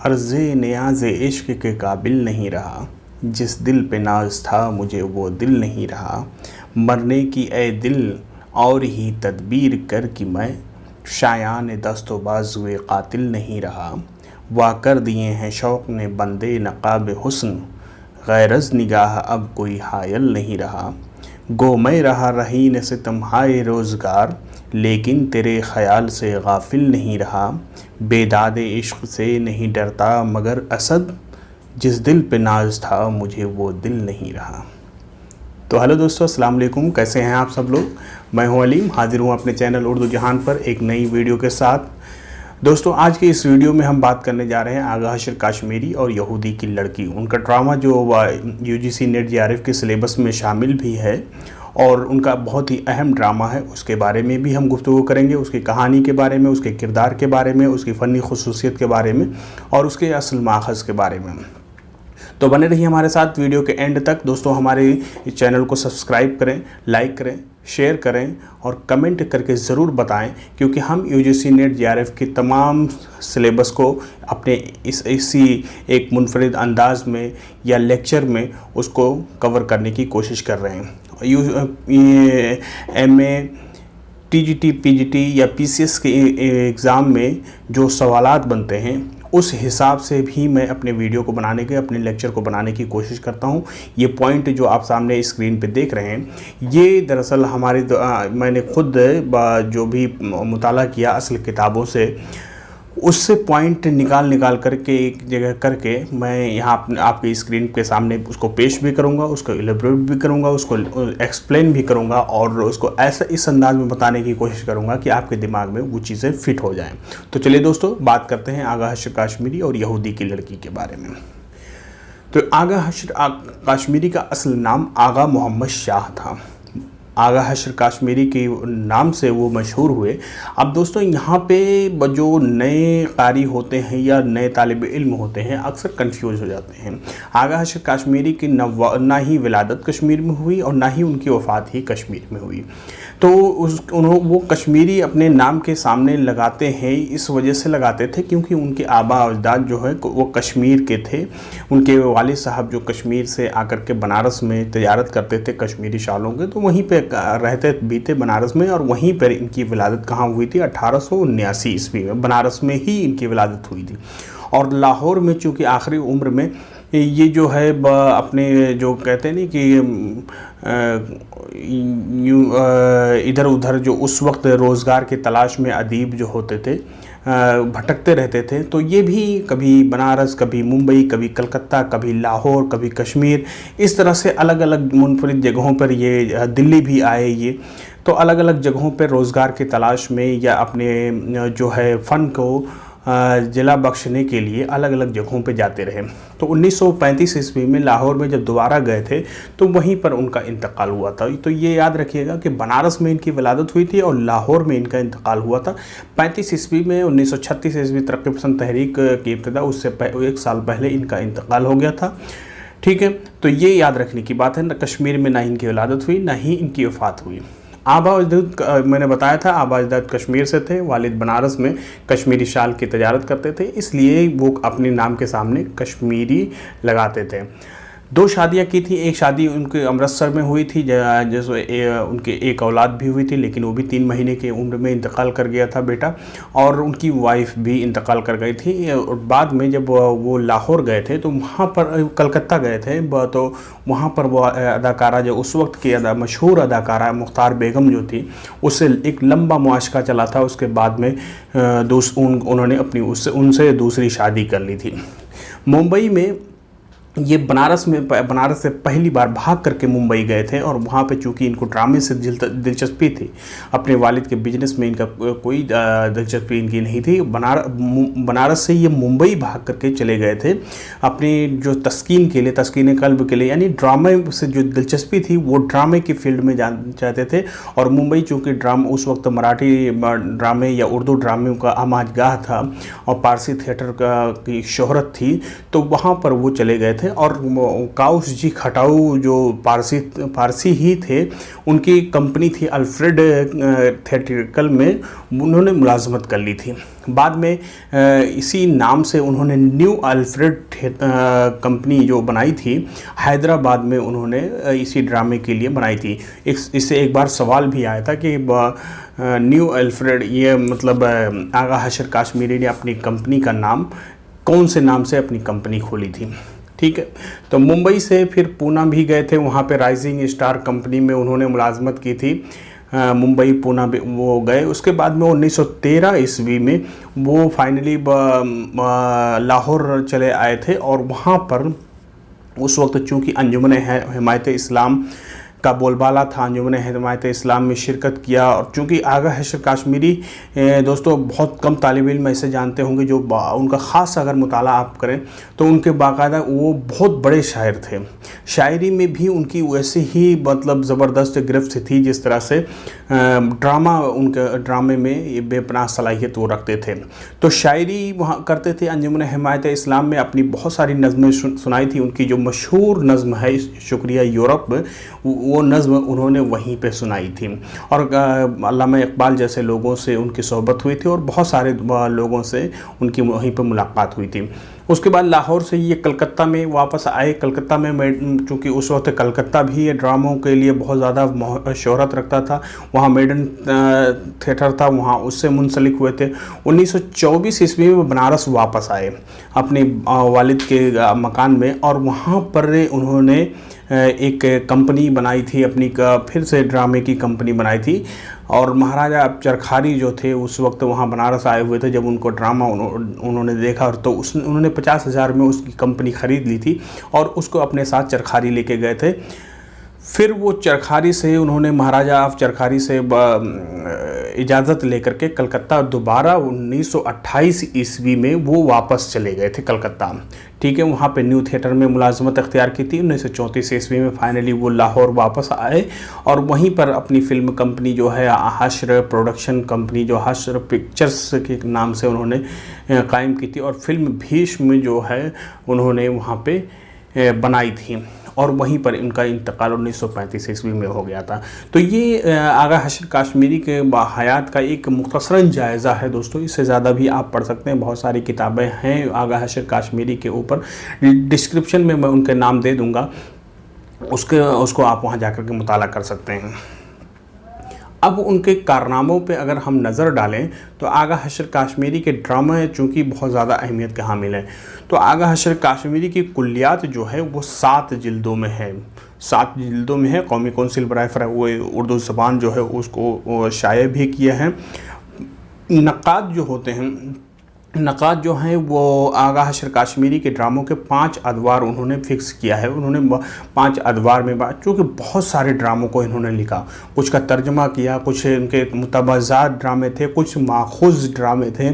अर्ज़े नियाज़ इश्क के काबिल नहीं रहा, जिस दिल पे नाज था मुझे वो दिल नहीं रहा। मरने की ए दिल और ही तदबीर कर कि मैं शायान दस्तो बाजुए कातिल नहीं रहा। वाह कर दिए हैं शौक़ ने बंदे नक़ाब हुस्न, गैरज़ निगाह अब कोई हायल नहीं रहा। गो मैं रहा रहीन सितम हाय रोज़गार, लेकिन तेरे ख़याल से गाफिल नहीं रहा। बेदादे इश्क़ से नहीं डरता मगर असद, जिस दिल पे नाज था मुझे वो दिल नहीं रहा। तो हेलो दोस्तों, अस्सलाम वालेकुम। कैसे हैं आप सब लोग? मैं हूं अलीम, हाजिर हूं अपने चैनल उर्दू जहान पर एक नई वीडियो के साथ। दोस्तों, आज की इस वीडियो में हम बात करने जा रहे हैं आगा हशर काश्मीरी और यहूदी की लड़की। उनका ड्रामा जो UGC नेट JRF के सिलेबस में शामिल भी है और उनका बहुत ही अहम ड्रामा है, उसके बारे में भी हम गुफ्तगू करेंगे। उसकी कहानी के बारे में, उसके किरदार के बारे में, उसकी फ़नी खुसूसियत के बारे में और उसके असल माखज़ के बारे में। तो बने रहिए हमारे साथ वीडियो के एंड तक। दोस्तों, हमारे चैनल को सब्सक्राइब करें, लाइक करें, शेयर करें और कमेंट करके ज़रूर बताएं, क्योंकि हम UGC नेट JRF की तमाम सिलेबस को अपने इसी एक मुनफरिद अंदाज में या लेक्चर में उसको कवर करने की कोशिश कर रहे हैं। MA, TGT, PGT या PCS के एग्ज़ाम में जो सवालात बनते हैं उस हिसाब से भी मैं अपने वीडियो को बनाने के, अपने लेक्चर को बनाने की कोशिश करता हूं। ये पॉइंट जो आप सामने स्क्रीन पे देख रहे हैं, ये दरअसल हमारे मैंने खुद जो भी मुताला किया असल किताबों से, उससे पॉइंट निकाल करके एक जगह करके मैं यहाँ आपके स्क्रीन के सामने उसको पेश भी करूँगा, उसको एलेबोरेट भी करूँगा, उसको एक्सप्लेन भी करूँगा और उसको ऐसा इस अंदाज में बताने की कोशिश करूँगा कि आपके दिमाग में वो चीज़ें फिट हो जाएं। तो चलिए दोस्तों, बात करते हैं आगा हशर काश्मीरी और यहूदी की लड़की के बारे में। तो आगा हशर काश्मीरी का असल नाम आगा मोहम्मद शाह था। आगा हशर काश्मीरी के नाम से वो मशहूर हुए। अब दोस्तों, यहाँ पे जो नए कारी होते हैं या नए तालिब इल्म होते हैं अक्सर कंफ्यूज हो जाते हैं। आगा हशर काश्मीरी की ना ही विलादत कश्मीर में हुई और ना ही उनकी वफ़ात ही कश्मीर में हुई। तो वो कश्मीरी अपने नाम के सामने लगाते हैं, इस वजह से लगाते थे क्योंकि उनके आबा अजदाद जो है वो कश्मीर के थे। उनके वालिद साहब जो कश्मीर से आकर के बनारस में तजारत करते थे कश्मीरी शालों के, तो वहीं पे रहते भी थे बनारस में। और वहीं पर इनकी विलादत कहाँ हुई थी? 1879 ईस्वी में बनारस में ही इनकी विलादत हुई थी। और लाहौर में चूँकि आखिरी उम्र में ये जो है अपने जो कहते हैं ना कि इधर उधर जो उस वक्त रोज़गार की तलाश में अदीब जो होते थे भटकते रहते थे, तो ये भी कभी बनारस, कभी मुंबई, कभी कलकत्ता, कभी लाहौर, कभी कश्मीर, इस तरह से अलग अलग मुनफरिद जगहों पर, ये दिल्ली भी आए, ये तो अलग अलग जगहों पर रोज़गार की तलाश में या अपने जो है फ़न को जिला बख्शने के लिए अलग अलग जगहों पे जाते रहे। तो 1935 ईस्वी में लाहौर में जब दोबारा गए थे तो वहीं पर उनका इंतकाल हुआ था। तो ये याद रखिएगा कि बनारस में इनकी विलादत हुई थी और लाहौर में इनका इंतकाल हुआ था 35 ईस्वी में। 1936 ईस्वी तरक्की पसंद तहरीक की इब्तिदा, उससे 1 साल पहले इनका इंतकाल हो गया था। ठीक है, तो ये याद रखने की बात है। न कश्मीर में ना इनकी विलादत हुई, ना ही इनकी वफ़ात हुई। आबा अजदाद, मैंने बताया था, आबा अजदाद कश्मीर से थे, वालिद बनारस में कश्मीरी शाल की तजारत करते थे, इसलिए वो अपने नाम के सामने कश्मीरी लगाते थे। 2 शादियां की थी। एक शादी उनके अमृतसर में हुई थी, जैसे उनके एक औलाद भी हुई थी, लेकिन वो भी 3 महीने की उम्र में इंतकाल कर गया था बेटा, और उनकी वाइफ भी इंतकाल कर गई थी। और बाद में जब वो लाहौर गए थे तो वहाँ पर, कलकत्ता गए थे तो वहाँ पर वो अदाकारा जो उस वक्त की मशहूर अदाकारा मुख्तार बेगम जो थी, उससे एक लंबा मुआशका चला था। उसके बाद में उन्होंने उनसे दूसरी शादी कर ली थी। मुंबई में ये बनारस से पहली बार भाग करके मुंबई गए थे और वहाँ पे चूँकि इनको ड्रामे से दिलचस्पी थी, अपने वालिद के बिजनेस में इनका कोई दिलचस्पी इनकी नहीं थी। बनारस से ये मुंबई भाग करके चले गए थे अपने जो तस्कीन के लिए, तस्कीन कल्ब के लिए, यानी ड्रामे से जो दिलचस्पी थी वो ड्रामे की फील्ड में जाना चाहते थे। और मुंबई चूँकि उस वक्त मराठी ड्रामे या उर्दू ड्रामे का आमाजगाह था और पारसी थिएटर की शोहरत थी, तो वहाँ पर वो चले गए थे। थे। और काउस जी खटाऊ जो पारसी ही थे, उनकी कंपनी थी अल्फ्रेड थिएट्रिकल में, उन्होंने मुलाजमत कर ली थी। बाद में इसी नाम से उन्होंने न्यू अल्फ्रेड कंपनी जो बनाई थी हैदराबाद में, उन्होंने इसी ड्रामे के लिए बनाई थी। इससे एक बार सवाल भी आया था कि न्यू अल्फ्रेड, ये मतलब आगा हशर काश्मीरी ने अपनी कंपनी का नाम कौन से नाम से अपनी कंपनी खोली थी। ठीक है, तो मुंबई से फिर पूना भी गए थे, वहाँ पे राइजिंग स्टार कंपनी में उन्होंने मुलाजमत की थी। मुंबई पूना वो गए। उसके बाद में 1913 ईस्वी में वो फाइनली लाहौर चले आए थे। और वहाँ पर उस वक्त चूँकि अंजुमन हिमायत इस्लाम का बोलबाला था, अंजुमन हिमायत इस्लाम में शिरकत किया। और चूँकि आगा हशर काश्मीरी दोस्तों बहुत कम तालिब इल्म ऐसे जानते होंगे जो उनका ख़ास अगर मुताला आप करें तो उनके बाकायदा वो बहुत बड़े शायर थे। शायरी में भी उनकी वैसे ही मतलब ज़बरदस्त गिरफ्त थी जिस तरह से ड्रामा, उनके ड्रामे में ये बेपनाह सलाहियत वो रखते थे। तो शायरी वहाँ करते थे। अंजुमन हिमायत इस्लाम में अपनी बहुत सारी नज़में सुनाई थी। उनकी जो मशहूर नज़्म है शुक्रिया यूरोप, वो नज़्म उन्होंने वहीं पे सुनाई थी। और अल्लामा इकबाल जैसे लोगों से उनकी सोहबत हुई थी और बहुत सारे लोगों से उनकी वहीं पे मुलाकात हुई थी। उसके बाद लाहौर से ये कलकत्ता में वापस आए। कलकत्ता में चूँकि उस वक्त कलकत्ता भी ये ड्रामों के लिए बहुत ज़्यादा शोहरत रखता था, वहाँ मेडन थिएटर था, वहाँ उससे मुंसलिक हुए थे। 1924 ईस्वी में बनारस वापस आए अपने वालिद के मकान में। और वहाँ पर उन्होंने एक कंपनी बनाई थी अपनी, फिर से ड्रामे की कंपनी बनाई थी। और महाराजा चरखारी जो थे उस वक्त वहाँ बनारस आए हुए थे। जब उनको ड्रामा उन्होंने देखा और तो उन्होंने 50,000 में उसकी कंपनी ख़रीद ली थी और उसको अपने साथ चरखारी लेके गए थे। फिर वो चरखारी से उन्होंने महाराजा चरखारी से इजाज़त लेकर के कलकत्ता दोबारा 1928 ईस्वी में वो वापस चले गए थे कलकत्ता। ठीक है, वहाँ पे न्यू थिएटर में मुलाजमत अख्तियार की थी। 1934 ईस्वी में फाइनली वो लाहौर वापस आए और वहीं पर अपनी फ़िल्म कंपनी जो है हश्र प्रोडक्शन कंपनी, जो हश्र पिक्चर्स के नाम से उन्होंने कायम की थी। और फिल्म भीष्म जो है उन्होंने वहाँ पे बनाई थी। और वहीं पर इनका इंतकाल 1935 ईस्वी में हो गया था। तो ये आगा हशर काश्मीरी के हयात का एक मुख्तसरन जायज़ा है दोस्तों। इससे ज़्यादा भी आप पढ़ सकते हैं, बहुत सारी किताबें हैं आगा हशर काश्मीरी के ऊपर। डिस्क्रिप्शन में मैं उनके नाम दे दूँगा, उसको आप वहाँ जाकर के मुताला कर सकते हैं। अब उनके कारनामों पे अगर हम नज़र डालें तो आगा हशर काश्मीरी के ड्रामा चूँकि बहुत ज़्यादा अहमियत के हामिल हैं। तो आगा हशर काश्मीरी की कुल्लियात जो है वो 7 जिल्दों में है, 7 जिल्दों में है। कौमी कौंसिल बराए वो उर्दू ज़बान जो है उसको शाये भी किया है। नक़ाद जो होते हैं, नक़ाद जो हैं वो आगा हशर काश्मीरी के ड्रामों के 5 अदवार उन्होंने फ़िक्स किया है। उन्होंने 5 अदवार में चूँकि बहुत सारे ड्रामों को इन्होंने लिखा, कुछ का तर्जमा किया, कुछ उनके मुतबाज़ात ड्रामे थे, कुछ माखूज़ ड्रामे थे।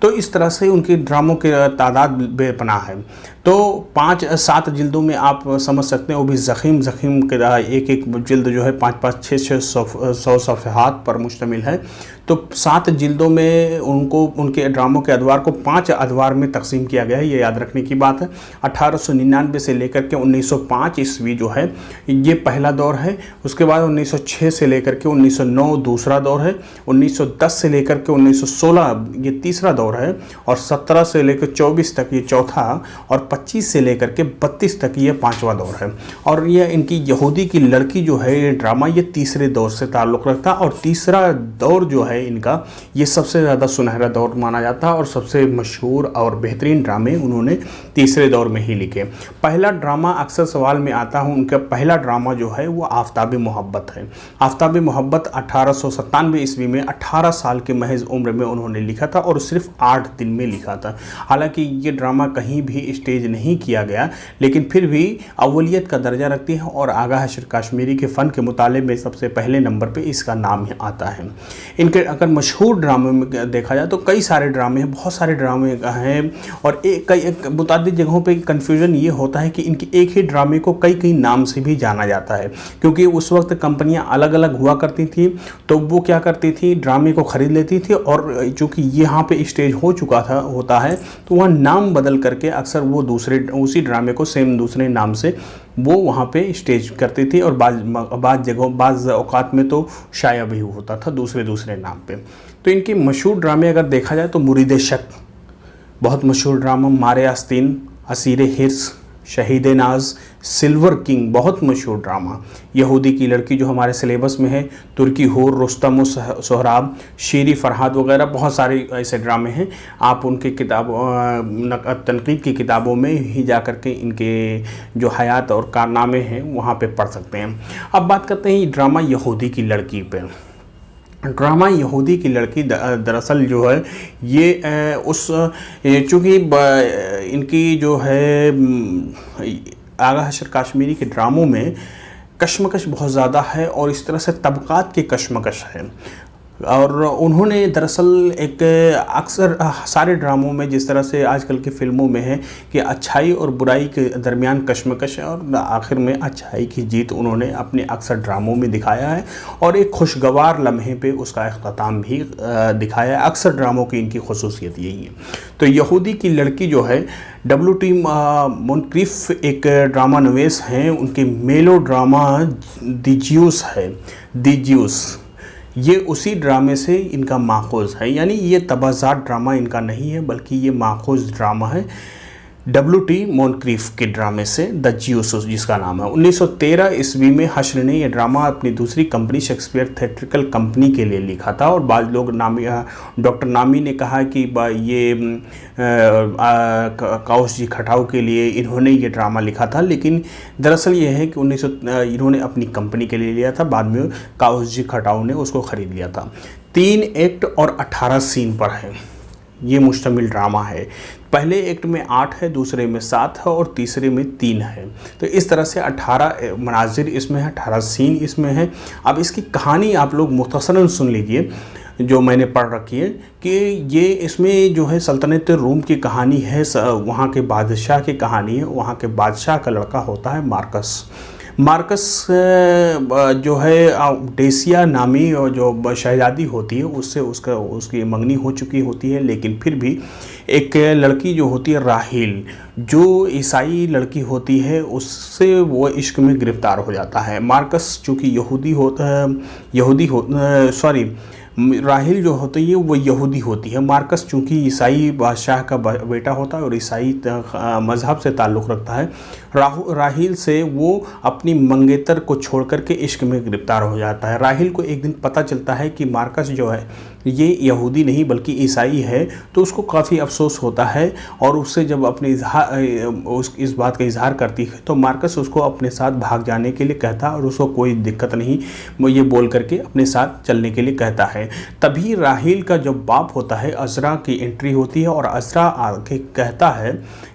तो इस तरह से उनके ड्रामों की तादाद बेपनाह है। तो 5-7 जिल्दों में आप समझ सकते हैं, वो भी ज़ख़ीम के एक जिल्द जो है 5-5, 600 सफ़हात पर मुश्तमिल है। तो 7 जिल्दों में उनको उनके ड्रामों के अदवार को 5 अदवार में तकसीम किया गया है, ये याद रखने की बात है। 1899 से लेकर के 1905 ईस्वी जो है ये पहला दौर है। उसके बाद 1906 से लेकर के 1909 दूसरा दौर है। 1910 से लेकर के 1916 ये तीसरा दौर है। और 17 से लेकर 24 तक ये चौथा, और 25 से लेकर के 32 तक ये 5वां दौर है। और ये इनकी यहूदी की लड़की जो है ये ड्रामा ये तीसरे दौर से ताल्लुक़ रखता। और तीसरा दौर जो है इनका ये सबसे ज़्यादा सुनहरा दौर माना जाता है और सबसे मशहूर और बेहतरीन ड्रामे उन्होंने तीसरे दौर में ही लिखे। पहला ड्रामा अक्सर सवाल में आता है, उनका पहला ड्रामा जो है वो आफ्ताब मोहब्बत है। आफ्ताब मोहब्बत 1897 ईस्वी में 18 साल के महज उम्र में उन्होंने लिखा था और सिर्फ 8 दिन में लिखा था। हालांकि ये ड्रामा कहीं भी स्टेज नहीं किया गया, लेकिन फिर भी अव्वलियत का दर्जा रखती है और आगा हशर काश्मीरी के फ़न के मुताले में सबसे पहले नंबर पे इसका नाम आता है। इनके अगर मशहूर ड्रामे में देखा जाए तो कई सारे ड्रामे हैं, बहुत सारे ड्रामे हैं। और एक मुतादिद जगहों पे कन्फ्यूजन ये होता है कि इनके एक ही ड्रामे को कई नाम से भी जाना जाता है, क्योंकि उस वक्त कंपनियां अलग अलग हुआ करती थी। तो वो क्या करती थी, ड्रामे को ख़रीद लेती थी और चूँकि यहाँ पे स्टेज हो चुका होता है तो वह नाम बदल करके अक्सर वो दूसरे उसी ड्रामे को सेम दूसरे नाम से वो वहाँ पे स्टेज करती थी, और बाज़ जगहों बाज़ औकात में तो शाया भी होता था दूसरे नाम पे। तो इनके मशहूर ड्रामे अगर देखा जाए तो मुरीद शक बहुत मशहूर ड्रामा, मारे आस्तीन, असीरे हिर्स, शहीद नाज, सिल्वर किंग बहुत मशहूर ड्रामा, यहूदी की लड़की जो हमारे सिलेबस में है, तुर्की हूर, रुस्तम सोहराब, शीरी फरहाद वगैरह बहुत सारे ऐसे ड्रामे हैं। आप उनके तनकीद की किताबों में ही जा कर के इनके जो हयात और कारनामे हैं वहाँ पे पढ़ सकते हैं। अब बात करते हैं ड्रामा यहूदी की लड़की पे। ड्रामा यहूदी की लड़की दरअसल जो है ये चूँकि इनकी जो है आगा हशर काश्मीरी के ड्रामों में कश्मकश बहुत ज़्यादा है, और इस तरह से तबक़ात की कश्मकश है। और उन्होंने दरअसल एक अक्सर सारे ड्रामों में जिस तरह से आजकल की फ़िल्मों में है कि अच्छाई और बुराई के दरमियान कश्मकश है, और आखिर में अच्छाई की जीत उन्होंने अपने अक्सर ड्रामों में दिखाया है, और एक खुशगवार लम्हे पे उसका इख्तिताम भी दिखाया है। अक्सर ड्रामों की इनकी खुसूसियत यही है। तो यहूदी की लड़की जो है W.T. मोनक्रीफ एक ड्रामा नवीस हैं, उनके मेलो ड्रामा द ज्यूस है, द ज्यूस ये उसी ड्रामे से इनका माखूज़ है, यानी ये तबाज़ात ड्रामा इनका नहीं है बल्कि ये माखूज़ ड्रामा है W.T. मोनक्रीफ के ड्रामे से, द ज्यूस जिसका नाम है। 1913 ईस्वी में हश्र ने यह ड्रामा अपनी दूसरी कंपनी शेक्सपियर थिएट्रिकल कंपनी के लिए लिखा था, और बाद लोग डॉक्टर नामी ने कहा कि ये काउस जी खटाऊ के लिए इन्होंने ये ड्रामा लिखा था, लेकिन दरअसल ये है कि इन्होंने अपनी कंपनी के लिए लिया था, बाद में काउस जी खटाऊ ने उसको ख़रीद लिया था। 3 एक्ट और 18 सीन पर है ये मुश्तमिल ड्रामा है। पहले एक्ट में 8 है, दूसरे में 7 है, और तीसरे में 3 है। तो इस तरह से 18 मनाजिर इसमें है, 18 सीन इसमें है। अब इसकी कहानी आप लोग मुख्तसरन सुन लीजिए जो मैंने पढ़ रखी है कि ये इसमें जो है सल्तनत रूम की कहानी है, वहाँ के बादशाह की कहानी है। वहाँ के बादशाह का लड़का होता है मार्कस जो है डेसिया नामी जो शहजादी होती है उससे उसकी मंगनी हो चुकी होती है, लेकिन फिर भी एक लड़की जो होती है राहिल, जो ईसाई लड़की होती है, उससे वो इश्क में गिरफ्तार हो जाता है। मार्कस चूँकि राहिल जो होती है वो यहूदी होती है। मार्कस चूँकि ईसाई बादशाह का बेटा होता है और ईसाई मज़हब से ताल्लुक़ रखता है, राहिल से वो अपनी मंगेतर को छोड़ कर के इश्क में गिरफ्तार हो जाता है। राहिल को एक दिन पता चलता है कि मार्कस जो है ये यहूदी नहीं बल्कि ईसाई है, तो उसको काफ़ी अफसोस होता है, और उससे जब अपने इस बात का इजहार करती है तो मार्कस उसको अपने साथ भाग जाने के लिए कहता है, और उसको कोई दिक्कत नहीं वो ये बोल करके अपने साथ चलने के लिए कहता है। तभी राहिल का जो बाप होता है अज़रा की एंट्री होती है, और अज़रा आके कहता है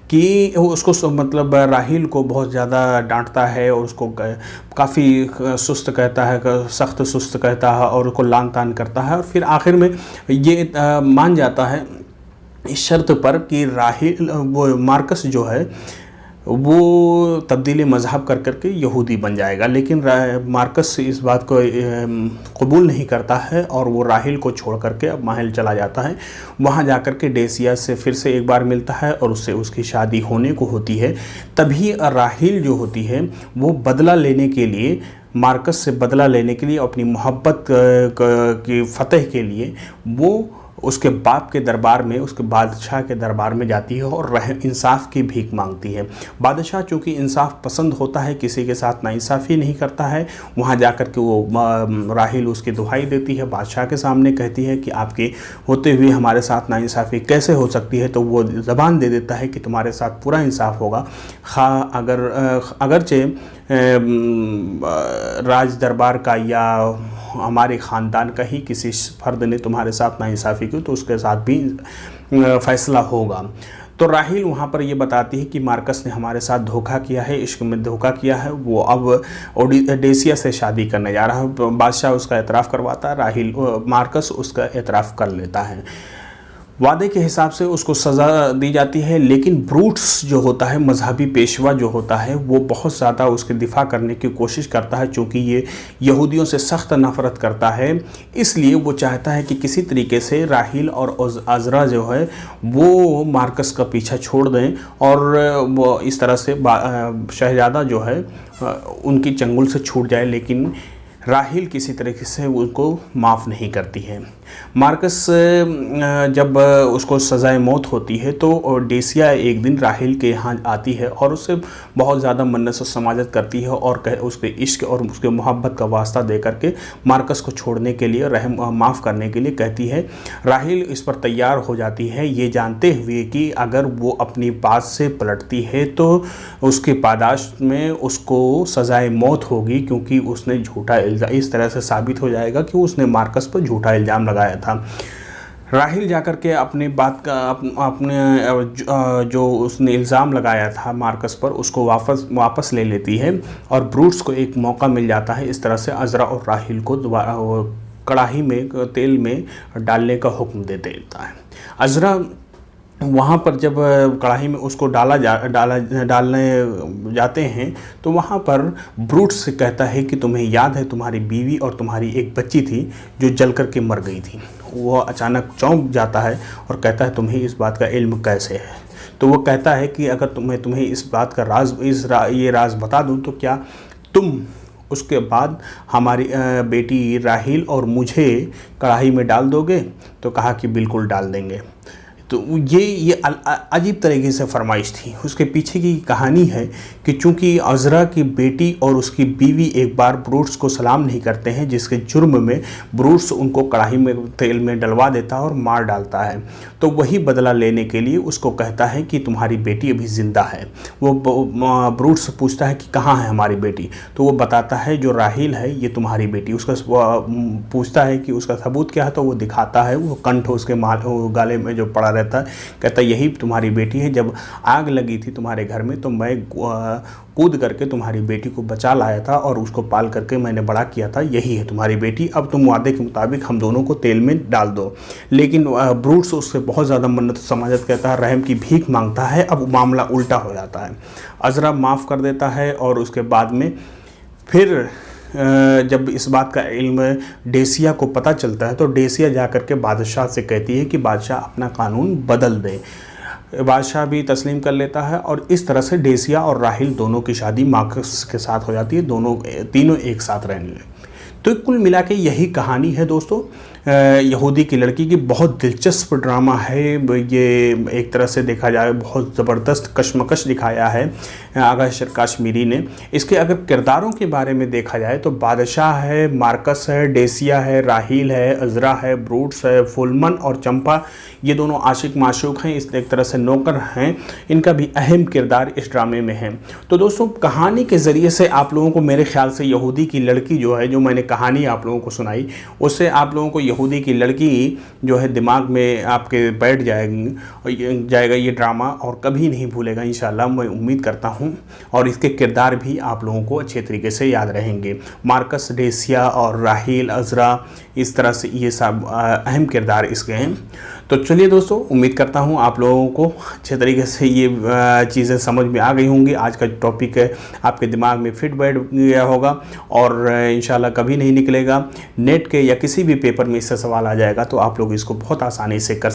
कि उसको मतलब राहिल को बहुत ज़्यादा डांटता है, और उसको काफ़ी सुस्त कहता है, सख्त सुस्त कहता है, और उसको लान तान करता है, और फिर आखिर में ये मान जाता है इस शर्त पर कि राहिल वो मार्कस जो है वो तब्दीली मज़हब कर करके यहूदी बन जाएगा। लेकिन मार्कस इस बात को कबूल नहीं करता है, और वो राहिल को छोड़ करके अब महल चला जाता है। वहाँ जा कर के डेसिया से फिर से एक बार मिलता है, और उससे उसकी शादी होने को होती है। तभी राहिल जो होती है वो बदला लेने के लिए, मार्कस से बदला लेने के लिए, अपनी मोहब्बत की फ़तह के लिए वो उसके बाप के दरबार में, उसके बादशाह के दरबार में जाती है और इंसाफ की भीख मांगती है। बादशाह चूँकि इंसाफ पसंद होता है, किसी के साथ नाइंसाफ़ी नहीं करता है, वहाँ जाकर के वो राहिल उसकी दुहाई देती है, बादशाह के सामने कहती है कि आपके होते हुए हमारे साथ नाइंसाफ़ी कैसे हो सकती है। तो वो ज़बान दे देता है कि तुम्हारे साथ पूरा इंसाफ होगा, अगरचे राज दरबार का या हमारे ख़ानदान का ही किसी फ़र्द ने तुम्हारे साथ नाइंसाफ़ी की तो उसके साथ भी फ़ैसला होगा। तो राहिल वहाँ पर ये बताती है कि मार्कस ने हमारे साथ धोखा किया है, इश्क में धोखा किया है, वो अब डेसिया से शादी करने जा रहा है। बादशाह उसका एतराफ़ करवाता है, मार्कस उसका एतराफ़ कर लेता है। वादे के हिसाब से उसको सज़ा दी जाती है, लेकिन ब्रूट्स जो होता है, मजहबी पेशवा जो होता है, वो बहुत ज़्यादा उसके दिफा करने की कोशिश करता है। चूँकि ये यहूदियों से सख्त नफ़रत करता है, इसलिए वो चाहता है कि किसी तरीके से राहील और अज़रा जो है वो मार्कस का पीछा छोड़ दें और वो इस तरह से शहज़ादा जो है उनकी चंगुल से छूट जाए। लेकिन राहील किसी तरीके से उनको माफ़ नहीं करती है। मार्कस जब उसको सज़ाए मौत होती है तो डेसिया एक दिन राहील के यहाँ आती है और उससे बहुत ज़्यादा मन्नत से समाजत करती है और उसके इश्क और उसके मोहब्बत का वास्ता दे करके मार्कस को छोड़ने के लिए, माफ़ करने के लिए कहती है। राहील इस पर तैयार हो जाती है, ये जानते हुए कि अगर वो अपनी बात से पलटती है तो उसके पादाश में उसको सज़ाए मौत होगी, क्योंकि उसने झूठा इस तरह से साबित हो जाएगा कि उसने मार्कस पर झूठा इल्ज़ाम लगाया था। राहील जाकर के अपनी बात का अपने जो उसने इल्ज़ाम लगाया था मार्कस पर उसको वापस ले लेती है और ब्रूट्स को एक मौका मिल जाता है। इस तरह से अज़रा और राहील को कढ़ाई में तेल में डालने का हुक्म दे देता है। अज़रा वहाँ पर जब कढ़ाई में उसको डालने जाते हैं तो वहाँ पर ब्रूट्स से कहता है कि तुम्हें याद है तुम्हारी बीवी और तुम्हारी एक बच्ची थी जो जल कर के मर गई थी। वो अचानक चौंक जाता है और कहता है तुम्हें इस बात का इल्म कैसे है। तो वो कहता है कि अगर तुम्हें इस बात का ये राज बता दूँ तो क्या तुम उसके बाद हमारी बेटी राहील और मुझे कढ़ाई में डाल दोगे। तो कहा कि बिल्कुल डाल देंगे। तो ये अजीब तरीके से फरमाइश थी। उसके पीछे की कहानी है कि चूंकि अज़रा की बेटी और उसकी बीवी एक बार ब्रूट्स को सलाम नहीं करते हैं, जिसके जुर्म में ब्रूट्स उनको कढ़ाई में तेल में डलवा देता है और मार डालता है, तो वही बदला लेने के लिए उसको कहता है कि तुम्हारी बेटी अभी ज़िंदा है। वो ब्रूट्स पूछता है कि कहाँ है हमारी बेटी, तो वो बताता है जो राहील है ये तुम्हारी बेटी। उसका पूछता है कि उसका सबूत क्या है, तो वो दिखाता है वो कंठ उसके गाले में जो पड़ा रहता है। कहता यही तुम्हारी बेटी है। जब आग लगी थी तुम्हारे घर में तो मैं कूद करके तुम्हारी बेटी को बचा लाया था और उसको पाल करके मैंने बड़ा किया था, यही है तुम्हारी बेटी। अब तुम वादे के मुताबिक हम दोनों को तेल में डाल दो। लेकिन ब्रूट्स उससे बहुत ज़्यादा मन्नत समाजत कहता है, रहम की भीख मांगता है। अब मामला उल्टा हो जाता है। अज़रा माफ़ कर देता है और उसके बाद में फिर जब इस बात का इल्म डेसिया को पता चलता है तो डेसिया जाकर के बादशाह से कहती है कि बादशाह अपना कानून बदल दे। बादशाह भी तस्लीम कर लेता है और इस तरह से डेसिया और राहील दोनों की शादी मार्कस के साथ हो जाती है। तीनों एक साथ रहने लगे। तो कुल मिला के यही कहानी है दोस्तों यहूदी की लड़की की। बहुत दिलचस्प ड्रामा है ये। एक तरह से देखा जाए बहुत ज़बरदस्त कशमकश दिखाया है आगा अशर काश्मीरी ने। इसके अगर किरदारों के बारे में देखा जाए तो बादशाह है, मार्कस है, डेसिया है, राहील है, अज़रा है, ब्रूट्स है, फुलमन और चंपा, ये दोनों आशिक माशूक हैं, इस एक तरह से नौकर हैं। इनका भी अहम किरदार इस ड्रामे में है। तो दोस्तों कहानी के ज़रिए से आप लोगों को मेरे ख्याल से यहूदी की लड़की जो है, जो मैंने कहानी आप लोगों को सुनाई, उससे आप लोगों को यहूदी की लड़की जो है दिमाग में आपके बैठ जाएगा ये ड्रामा और कभी नहीं भूलेगा इंशाल्लाह, मैं उम्मीद करता हूँ। और इसके किरदार भी आप लोगों को अच्छे तरीके से याद रहेंगे। मार्कस, डेसिया और राहील, अज़रा, इस तरह से ये सब अहम किरदार इसके हैं। तो चलिए दोस्तों, उम्मीद करता हूँ आप लोगों को अच्छे तरीके से ये चीज़ें समझ में आ गई होंगी। आज का टॉपिक है आपके दिमाग में फिट बैठ गया होगा और इंशाल्लाह कभी नहीं निकलेगा। नेट के या किसी भी पेपर में इससे सवाल आ जाएगा तो आप लोग इसको बहुत आसानी से कर